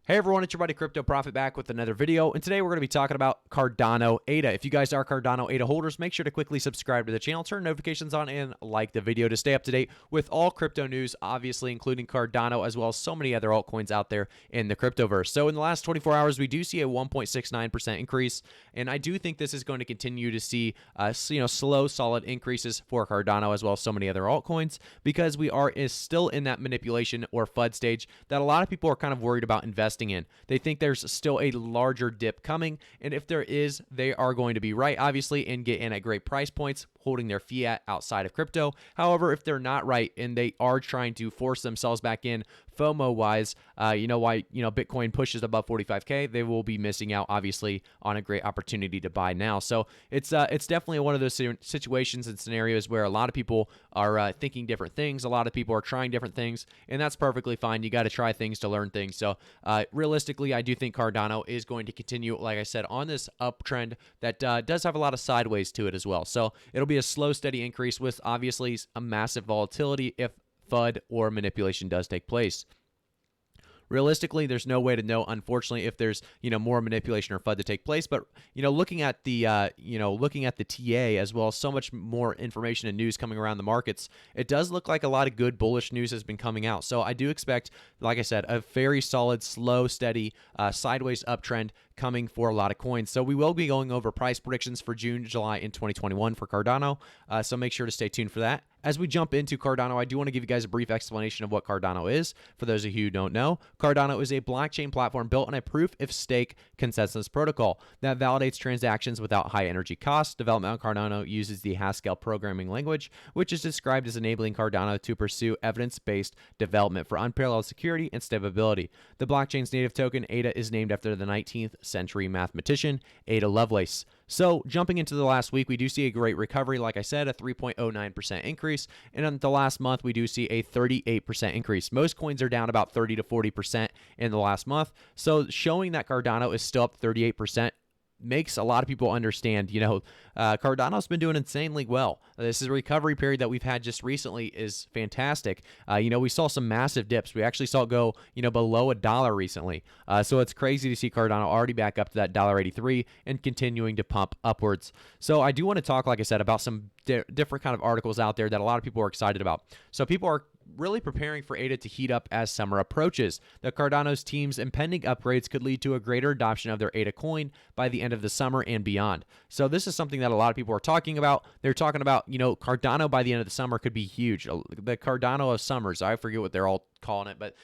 Hey everyone, it's your buddy Crypto Profit back with another video, and today we're going to be talking about Cardano ADA. If you guys are Cardano ADA holders, make sure to quickly subscribe to the channel, turn notifications on, and like the video to stay up to date with all crypto news, obviously including Cardano as well as so many other altcoins out there in the cryptoverse. So in the last 24 hours, we do see a 1.69% increase, and I do think this is going to continue to see slow, solid increases for Cardano as well as so many other altcoins because we are still in that manipulation or FUD stage that a lot of people are kind of worried about investing in. They think there's still a larger dip coming, and if there is, they are going to be right, obviously, and get in at great price points, holding their fiat outside of crypto. However, if they're not right and they are trying to force themselves back in FOMO wise, Bitcoin pushes above 45K, they will be missing out, obviously, on a great opportunity to buy now. So it's definitely one of those situations and scenarios where a lot of people are thinking different things. A lot of people are trying different things, and that's perfectly fine. You got to try things to learn things. So realistically, I do think Cardano is going to continue, like I said, on this uptrend that does have a lot of sideways to it as well. So it'll be a slow, steady increase with obviously a massive volatility if FUD or manipulation does take place. Realistically, there's no way to know, unfortunately, if there's more manipulation or FUD to take place. But looking at the TA as well as so much more information and news coming around the markets, it does look like a lot of good bullish news has been coming out. So I do expect, like I said, a very solid, slow, steady, sideways uptrend coming for a lot of coins. So we will be going over price predictions for June, July in 2021 for Cardano. So make sure to stay tuned for that. As we jump into Cardano, I do want to give you guys a brief explanation of what Cardano is. For those of you who don't know, Cardano is a blockchain platform built on a proof-of-stake consensus protocol that validates transactions without high energy costs. Development on Cardano uses the Haskell programming language, which is described as enabling Cardano to pursue evidence-based development for unparalleled security and stability. The blockchain's native token, ADA, is named after the 19th century mathematician Ada Lovelace. So jumping into the last week, we do see a great recovery. Like I said, a 3.09% increase. And in the last month, we do see a 38% increase. Most coins are down about 30 to 40% in the last month. So showing that Cardano is still up 38% makes a lot of people understand, Cardano's been doing insanely well. This is a recovery period that we've had just recently is fantastic. We saw some massive dips. We actually saw it go, below $1 recently. So it's crazy to see Cardano already back up to that $1.83 and continuing to pump upwards. So I do want to talk, like I said, about some different kind of articles out there that a lot of people are excited about. So people are really preparing for ADA to heat up as summer approaches. The Cardano's team's impending upgrades could lead to a greater adoption of their ADA coin by the end of the summer and beyond. So this is something that a lot of people are talking about. They're talking about, Cardano by the end of the summer could be huge. The Cardano of summers, I forget what they're all calling it, but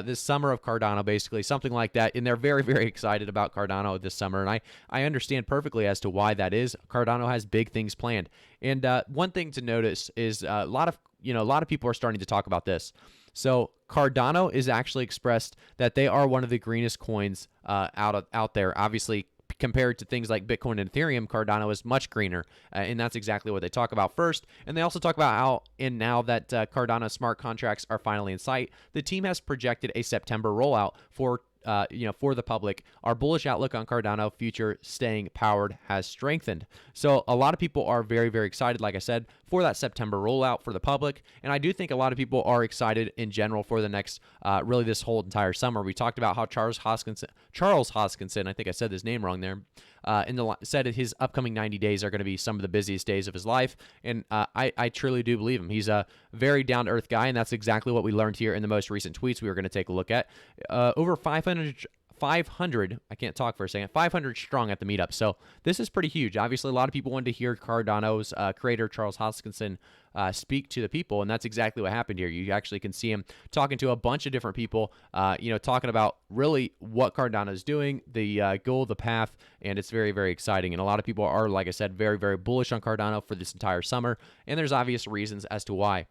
this summer of Cardano, basically, something like that. And they're very, very excited about Cardano this summer. And I understand perfectly as to why that is. Cardano has big things planned. And one thing to notice is a lot of people are starting to talk about this. So Cardano is actually expressed that they are one of the greenest coins out there. Obviously, compared to things like Bitcoin and Ethereum, Cardano is much greener, and that's exactly what they talk about first. And they also talk about how, and now that Cardano smart contracts are finally in sight, the team has projected a September rollout for the public. Our bullish outlook on Cardano future staying powered has strengthened. So a lot of people are very, very excited, like I said, for that September rollout for the public. And I do think a lot of people are excited in general for the next, really this whole entire summer. We talked about how Charles Hoskinson, I think I said his name wrong there, said that his upcoming 90 days are going to be some of the busiest days of his life. And I truly do believe him. He's a very down-to-earth guy, and that's exactly what we learned here in the most recent tweets we were going to take a look at. Over 500, I can't talk for a second, 500 strong at the meetup. So this is pretty huge. Obviously, a lot of people wanted to hear Cardano's creator, Charles Hoskinson, speak to the people, and that's exactly what happened here. You actually can see him talking to a bunch of different people, talking about really what Cardano is doing, the goal, the path, and it's very, very exciting. And a lot of people are, like I said, very, very bullish on Cardano for this entire summer, and there's obvious reasons as to why.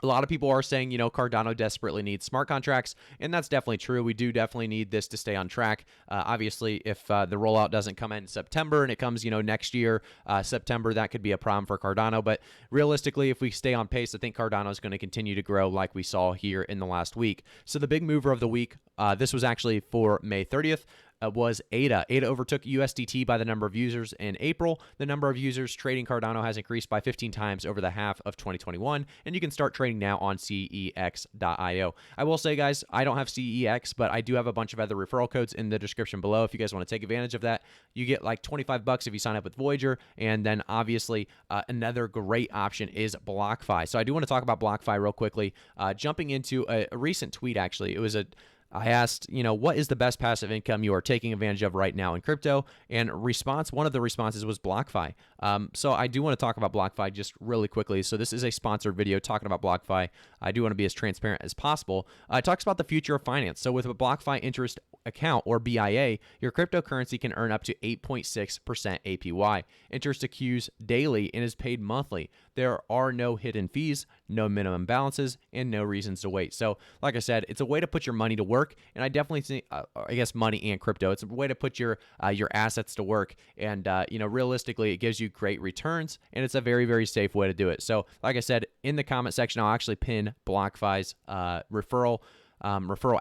A lot of people are saying, Cardano desperately needs smart contracts, and that's definitely true. We do definitely need this to stay on track. Obviously, if the rollout doesn't come in September and it comes, next year, September, that could be a problem for Cardano. But realistically, if we stay on pace, I think Cardano is going to continue to grow like we saw here in the last week. So the big mover of the week, this was actually for May 30th. was ADA. ADA overtook USDT by the number of users in April. The number of users trading Cardano has increased by 15 times over the half of 2021, and you can start trading now on CEX.io. I will say, guys, I don't have CEX, but I do have a bunch of other referral codes in the description below. If you guys want to take advantage of that, you get like $25 if you sign up with Voyager, and then obviously another great option is BlockFi. So I do want to talk about BlockFi real quickly. Jumping into a recent tweet, actually, I asked, what is the best passive income you are taking advantage of right now in crypto? And one of the responses was BlockFi. So I do want to talk about BlockFi just really quickly. So this is a sponsored video talking about BlockFi. I do want to be as transparent as possible. It talks about the future of finance. So with a BlockFi interest account, or BIA, your cryptocurrency can earn up to 8.6% APY. Interest accrues daily and is paid monthly. There are no hidden fees, no minimum balances, and no reasons to wait. So like I said, it's a way to put your money to work. And I definitely think, I guess money and crypto, it's a way to put your assets to work. And, realistically, it gives you great returns, and it's a very, very safe way to do it. So like I said, in the comment section, I'll actually pin BlockFi's referral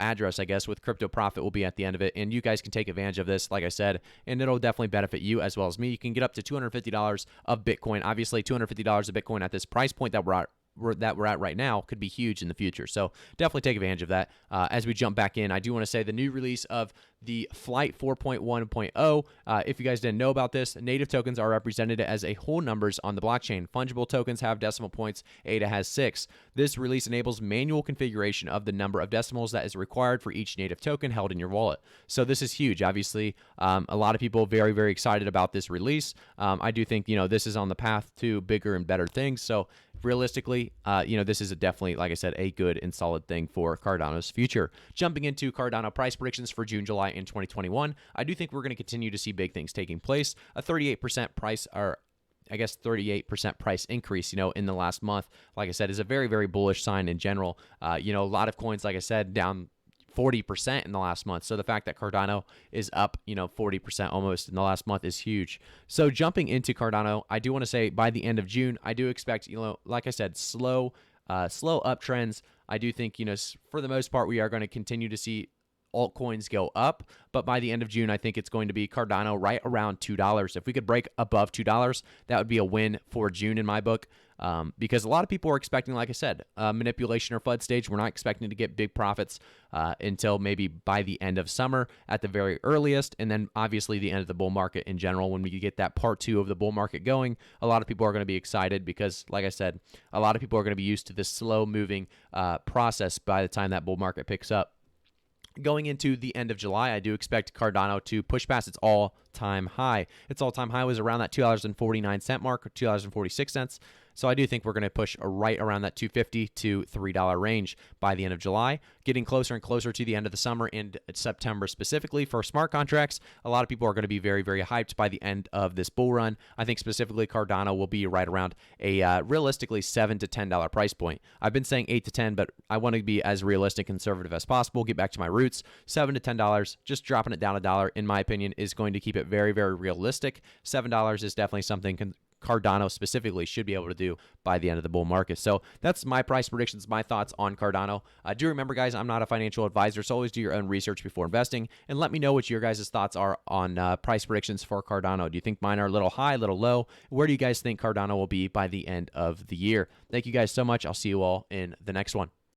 address, I guess, with crypto profit will be at the end of it, and you guys can take advantage of this, like I said, and it'll definitely benefit you as well as me. You can get up to $250 of Bitcoin. Obviously, $250 of Bitcoin at this price point that we're at right now could be huge in the future. So definitely take advantage of that. As we jump back in, I do want to say the new release of the Flight 4.1.0. If you guys didn't know about this, native tokens are represented as a whole numbers on the blockchain. Fungible tokens have decimal points. ADA has 6. This release enables manual configuration of the number of decimals that is required for each native token held in your wallet. So this is huge. Obviously, a lot of people very, very excited about this release. I do think, this is on the path to bigger and better things. So realistically, this is definitely, like I said, a good and solid thing for Cardano's future. Jumping into Cardano price predictions for June, July in 2021, I do think we're going to continue to see big things taking place. A 38% price, or I guess 38% price increase, in the last month, like I said, is a very, very bullish sign in general. A lot of coins, like I said, down 40% in the last month. So the fact that Cardano is up, 40% almost in the last month is huge. So jumping into Cardano, I do want to say by the end of June, I do expect, like I said, slow uptrends. I do think, for the most part, we are going to continue to see altcoins go up, but by the end of June, I think it's going to be Cardano right around $2. If we could break above $2, that would be a win for June in my book, because a lot of people are expecting, like I said, manipulation or FUD stage. We're not expecting to get big profits until maybe by the end of summer at the very earliest, and then obviously the end of the bull market in general. When we get that part 2 of the bull market going, a lot of people are going to be excited because, like I said, a lot of people are going to be used to this slow-moving process by the time that bull market picks up. Going into the end of July, I do expect Cardano to push past its all-time high. Its all-time high was around that $2.49 mark, or $2.46. So I do think we're going to push right around that $2.50 to $3 range by the end of July, getting closer and closer to the end of the summer and September specifically. For smart contracts, a lot of people are going to be very, very hyped by the end of this bull run. I think specifically Cardano will be right around a realistically $7 to $10 price point. I've been saying 8 to 10, but I want to be as realistic and conservative as possible. Get back to my roots. $7 to $10, just dropping it down $1, in my opinion, is going to keep it very, very realistic. $7 is definitely something Cardano specifically should be able to do by the end of the bull market. So that's my price predictions, my thoughts on Cardano. Do remember, guys, I'm not a financial advisor, so always do your own research before investing, and let me know what your guys' thoughts are on price predictions for Cardano. Do you think mine are a little high, a little low? Where do you guys think Cardano will be by the end of the year? Thank you guys so much. I'll see you all in the next one.